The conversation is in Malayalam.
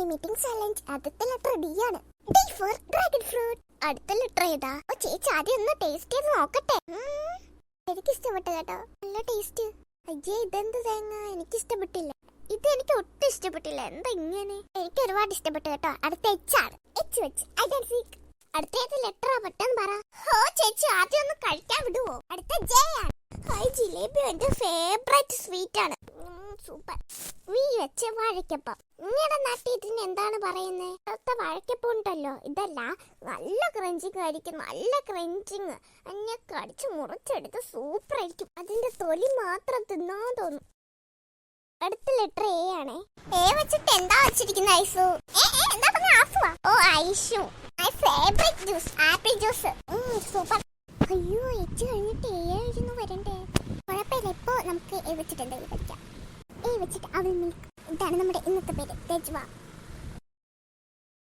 മീറ്റിംഗ് ചാലഞ്ച് ആദ്യത്തെ ലെറ്റർ ഡി ആണ്. D for dragon fruit. അടുത്ത ലെറ്റർ ഏതാ? ഓ ചേച്ചി ആദ്യം ഒന്ന് ടേസ്റ്റ് ചെയ്ത് നോക്കട്ടെ. എനിക്ക് ഇഷ്ടപ്പെട്ടു കേട്ടോ, നല്ല ടേസ്റ്റ്. അയ്യേ ഇതെന്ത് തേങ്ങ, എനിക്ക് ഇഷ്ടപ്പെട്ടില്ല. ഇത് എനിക്ക് ഒട്ടും ഇഷ്ടപ്പെട്ടില്ല. എന്താ ഇങ്ങനെ? എനിക്ക് ഒരുപാട് ഇഷ്ടപ്പെട്ടു കേട്ടോ. അടുത്ത എച്ച് ആണ്. എച്ച് വെച്ച് ഐ ക്യാൻ സീക്ക്. അടുത്ത ഏത് ലെറ്ററാ പെട്ടെന്ന് പറ. ഓ ചേച്ചി ആദ്യം ഒന്ന് കഴിക്കാൻ വിടുവോ? അടുത്ത ജെ ആണ്. ഹായ് ജിലേബി എന്റെ ഫേവറേറ്റ് സ്വീറ്റ് ആണ്. സൂപ്പർ. വി വെച്ച് വാഴക്കപ്പം. നിങ്ങളുടെ നാട്ടിൽ ഇതിന് എന്താണ് പറയുന്നത്? അടുത്ത വാഴക്കപ്പം ഉണ്ടല്ലോ, ഇതല്ല, നല്ല ക്രഞ്ചിങ് ആയിരിക്കും, നല്ല ക്രഞ്ചിങ്. അന്നെ കടിച്ച് മുറിച്ചെടുത്ത് സൂപ്പർ ആയിരിക്കും. അതിന്റെ തൊലി മാത്രം തിന്നാൻ തോന്നും. അടുത്ത ലെറ്റർ എ ആണ്. എ വെച്ചിട്ട് എന്താ വെച്ചിരിക്കുന്ന ഐസു? എന്താ പറഞ്ഞ ആസുവാ? ഓ Aishu. My favourite juice, apple juice. Super. അയ്യോ എച്ച് കഴിഞ്ഞിട്ട് എ ആയിരുന്നു വരണ്ടേ. കുഴപ്പമില്ല, ഇപ്പോ നമുക്ക് എ വെച്ചിട്ട് എന്തെങ്കിലും പഠിക്കാം. എ വെച്ചിട്ട് അവൾ മിൽക്ക്. ഇതാണ് നമ്മുടെ ഇന്നത്തെ പേര്, തെജ്വ.